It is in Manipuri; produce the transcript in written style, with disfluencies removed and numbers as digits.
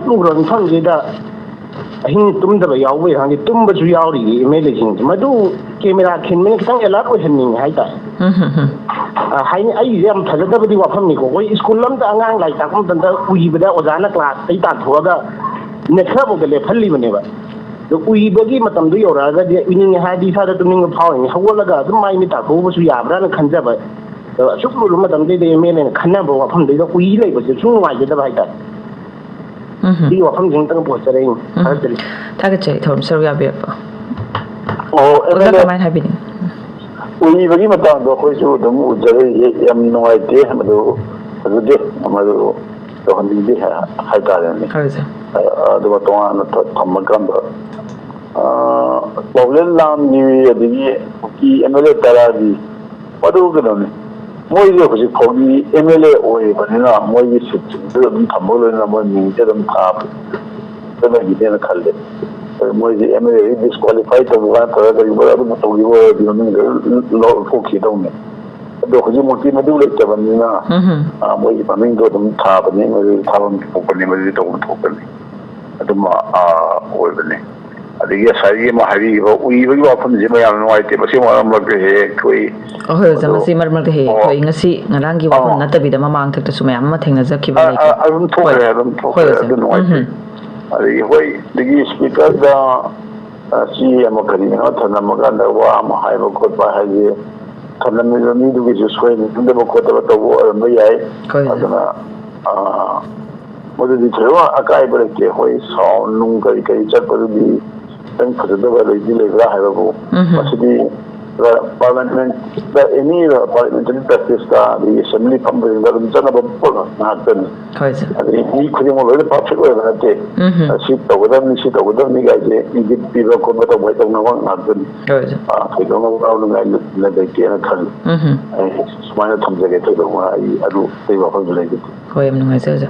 ꯆꯠꯂꯨꯈ꯭ꯔꯕ ꯃꯐꯝꯁꯤꯗ ꯑꯍꯤꯡ ꯇꯨꯝꯗꯕ ꯌꯥꯎꯕ ꯌꯥꯎꯔꯗꯤ ꯇꯨꯝꯕꯁꯨ ꯌꯥꯎꯔꯤꯌꯦ ꯑꯦꯝ.ꯑꯦꯜ.ꯑꯦꯁꯤꯡꯁꯦ ꯃꯗꯨ ꯀꯦꯃꯦꯔꯥ ꯈꯤꯟꯕꯅ ꯈꯤꯇꯪ ꯑꯦꯂꯔꯠ ꯑꯣꯏꯍꯟꯅꯤꯡꯉꯦ ꯍꯥꯏꯇꯥꯔꯦ ꯑꯩꯁꯦ ꯌꯥꯝ ꯐꯖꯗꯕꯗꯤ ꯋꯥꯐꯝꯅꯤꯀꯣ ꯑꯩꯈꯣꯏ ꯁ꯭ꯀꯨꯜ ꯑꯃꯗ ꯑꯉꯥꯡ ꯂꯥꯏꯔꯤꯛ ꯇꯥꯛꯄ ꯃꯇꯝꯗ ꯎꯏꯕꯗ ꯑꯣꯖꯥꯅ ꯀ꯭ꯂꯥꯁꯇꯩ ꯇꯥꯟꯊꯣꯛꯑꯒ ꯃꯤꯅꯠ ꯈꯔꯐꯥꯎꯗ ꯂꯦꯞꯍꯜꯂꯤꯕꯅꯦꯕ ꯑꯗꯣ ꯎꯏꯕꯒꯤ ꯃꯇꯝꯗꯣ ꯌꯧꯔꯛꯑꯒꯗꯤ ꯎꯏꯅꯤꯡꯉꯦ ꯍꯥꯏꯔꯗꯤ ꯏꯁꯥꯗ ꯇꯨꯝꯅꯤꯡꯕ ꯐꯥꯎꯔꯤꯅꯤ ꯍꯧꯒꯠꯂꯒ ꯑꯗꯨꯝ ꯃꯥꯏ ꯃꯤꯠ ꯇꯥꯊꯣꯛꯎꯕꯁꯨ ꯌꯥꯕ꯭ꯔꯥꯅ ꯈꯟꯖꯕ ꯑꯗꯣ ꯑꯁꯨꯛ ꯂꯨꯕ ꯃꯇꯝꯗꯩꯗ ꯑꯦꯝ.ꯑꯦꯜ.ꯑꯦꯅ ꯈꯟꯅꯕ ꯋꯥꯐꯝꯗꯩꯗ ꯎꯏ ꯂꯩꯕꯁꯦ ꯁꯨꯝ ꯅꯨꯡꯉꯥꯏꯖꯗꯕ ꯍꯥꯏꯇꯥꯔꯦ ꯁꯤꯒꯤ ꯋꯥꯐꯝꯁꯤ ꯑꯃꯇꯪ ꯄꯨꯔꯛꯆꯔꯛꯏꯅꯤ ꯊꯥꯒꯠꯆꯔꯤ ꯊꯥꯒꯠꯆꯔꯤ ꯊꯧꯔꯝ ꯁꯔꯨꯛ ꯌꯥꯕꯤꯔꯛꯄ ꯑꯣꯖꯥ ꯑꯦꯝ.ꯑꯦꯜ.ꯑꯦ ꯀꯃꯥꯏꯅ ꯍꯥꯏꯕꯤꯅꯤꯡꯉꯤ ꯎꯏꯕꯒꯤ ꯃꯇꯥꯡꯗꯣ ꯑꯩꯈꯣꯏꯁꯨ ꯑꯗꯨꯝ ꯎꯖꯔꯛꯏ ꯌꯥꯝ ꯅꯨꯡꯉꯥꯏꯇꯦ ꯃꯗꯨ ꯐꯖꯗꯦ ꯃꯗꯨ ꯇꯧꯍꯟꯅꯤꯡꯗꯦ ꯍꯥꯏꯇꯥꯔꯦꯅꯦ ꯑꯗꯨꯒ ꯇꯣꯉꯥꯟꯅ ꯊꯝꯃꯀꯥꯟꯗ ꯄꯥꯎꯖꯦꯜ ꯂꯥꯟꯒꯤ ꯑꯗꯒꯤ ꯀꯨꯀꯤ ꯑꯦꯝ.ꯑꯦꯜ.ꯑꯦ ꯇꯔꯥꯒꯤ ꯃꯗꯨ ꯀꯩꯅꯣꯅꯤ ꯃꯣꯏꯁꯦ ꯍꯧꯖꯤꯛ ꯐꯥꯎꯒꯤ ꯑꯦꯝ.ꯑꯦꯜ.ꯑꯦ ꯑꯣꯏꯔꯤꯕꯅꯤꯅ ꯃꯣꯏꯒꯤ ꯁꯤꯠꯁꯤꯡꯗꯨ ꯑꯗꯨꯝ ꯊꯝꯕ ꯂꯣꯏꯅꯅ ꯃꯣꯏ ꯃꯤꯡꯁꯦ ꯑꯗꯨꯝ ꯊꯥꯒꯅꯤꯅ ꯈꯜꯂꯦ ꯃꯣꯏꯁꯦ ꯑꯦꯝ.ꯑꯦꯜ.ꯑꯦ ꯗꯤꯁꯀ꯭ꯋꯥꯂꯤꯐꯥꯏ ꯇꯧꯕ ꯅꯠꯇ꯭ꯔꯒ ꯀꯔꯤꯒꯨꯝꯕ ꯑꯗꯨꯝꯕ ꯇꯧꯈꯤꯕ ꯑꯣꯏꯔꯗꯤ ꯃꯃꯤꯡꯗ ꯂꯧꯊꯣꯛꯈꯤꯗꯧꯅꯤ ꯑꯗꯣ ꯍꯧꯖꯤꯛꯃꯛꯇꯤ ꯃꯗꯨ ꯂꯩꯇꯕꯅꯤꯅ ꯃꯣꯏꯒꯤ ꯃꯃꯤꯡꯗꯣ ꯑꯗꯨꯝ ꯊꯥꯕꯅꯤ ꯃꯗꯨ ꯊꯥꯐꯝ ꯊꯣꯛꯄꯅꯤ ꯃꯗꯨꯗꯤ ꯇꯧꯕ ꯊꯣꯛꯄꯅꯤ ꯑꯗꯨꯃ ꯑꯣꯏꯕꯅꯤ ꯑꯗꯒꯤ ꯉꯁꯥꯏꯒꯤ ꯑꯃ ꯍꯥꯏꯕꯤꯈꯤꯕ ꯎꯏꯕꯒꯤ ꯋꯥꯐꯝꯁꯦ ꯃꯌꯥꯝ ꯅꯨꯡꯉꯥꯏꯇꯦ ꯃꯁꯤ ꯃꯔꯛ ꯃꯔꯛꯇ ꯍꯦꯛ ꯊꯣꯛꯏ ꯍꯣꯏ ꯑꯣꯖꯥ ꯃꯁꯤ ꯃꯔꯛ ꯃꯔꯛꯇ ꯍꯦꯛ ꯊꯣꯛꯏ ꯉꯁꯤ ꯉꯔꯥꯡꯒꯤ ꯋꯥꯐꯝ ꯅꯠꯇꯕꯤꯗ ꯃꯃꯥꯡꯊꯛꯇꯁꯨ ꯃꯌꯥꯝ ꯑꯃ ꯊꯦꯡꯅꯖꯈꯤꯕ ꯂꯩꯀꯣ ꯑꯗꯨꯝ ꯊꯣꯛꯈ꯭ꯔꯦ ꯑꯗꯨꯝ ꯊꯣꯛꯈ꯭ꯔꯦ ꯑꯗꯨ ꯅꯨꯡꯉꯥꯏꯇꯦ ꯑꯗꯒꯤ ꯍꯣꯏ ꯑꯗꯒꯤ ꯁ꯭ꯄꯤꯀꯔꯗ ꯆꯦ ꯑꯃ ꯀꯔꯤꯅꯣ ꯊꯅꯝꯃꯀꯥꯟꯗ ꯋꯥ ꯑꯃ ꯍꯥꯏꯕ ꯈꯣꯠꯄ ꯍꯥꯏꯁꯦ ꯊꯅꯝꯃꯤꯕ ꯃꯤꯗꯨꯒꯤꯁꯨ ꯁꯣꯏꯅꯤꯡꯗꯕ ꯈꯣꯠꯇꯕ ꯇꯧꯕ ꯑꯣꯏꯔꯝꯕ ꯌꯥꯏ ꯑꯗꯨꯅ ꯃꯗꯨꯗꯤ ꯊꯣꯏꯗꯣꯛꯅ ꯑꯀꯥꯏꯕ ꯂꯩꯇꯦ ꯍꯣꯏ ꯁꯥꯎꯟ ꯅꯨꯡ ꯀꯔꯤ ꯆꯠꯄꯗꯨꯗꯤ ꯈꯤꯇꯪ ꯐꯖꯗꯕ ꯂꯩꯕ꯭ꯔꯥ ꯍꯥꯏꯕꯕꯨ ꯃꯁꯤꯗꯤ ꯄꯥꯔꯂꯤꯌꯥꯃꯦꯟꯇ ꯑꯦꯅꯤ ꯄꯥꯔꯂꯤꯌꯥꯃꯦꯟꯇꯔꯤ ꯄ꯭ꯔꯦꯛꯇꯤꯁꯇ ꯑꯗꯒꯤ ꯑꯦꯁꯦꯝꯕ꯭ꯂꯤ ꯐꯝꯕꯁꯤꯡꯗ ꯑꯗꯨꯝ ꯆꯠꯅꯕ ꯄꯣꯠ ꯉꯥꯛꯇꯅꯤ ꯑꯗꯒꯤ ꯃꯤ ꯈꯨꯗꯤꯡꯃꯛ ꯂꯣꯏꯅ ꯄꯔꯐꯦꯛ ꯑꯣꯏꯕ ꯅꯠꯇꯦ ꯁꯤ ꯇꯧꯒꯗꯕꯅꯤ ꯁꯤ ꯇꯧꯒꯗꯕꯅꯤ ꯀꯥꯏꯁꯦ ꯏꯪꯒꯤꯠ ꯄꯤꯕ ꯈꯣꯠꯄ ꯇꯧꯕ ꯇꯧꯅꯕ ꯉꯥꯛꯇꯅꯤ ꯊꯣꯏꯗꯣꯛꯅ ꯋꯥꯅꯉꯥꯏ ꯂꯩꯇꯦꯅ ꯈꯜꯂꯤ ꯑꯩ ꯁꯨꯃꯥꯏꯅ ꯊꯝꯖꯒꯦ ꯊꯣꯏꯗꯣꯛꯅ ꯑꯩ ꯑꯗꯨ ꯑꯇꯩ ꯋꯥꯐꯝꯁꯨ ꯂꯩꯖꯗꯦ ꯍꯣꯏ ꯌꯥꯝ ꯅꯨꯡꯉꯥꯏꯖꯩ ꯑꯣꯖꯥ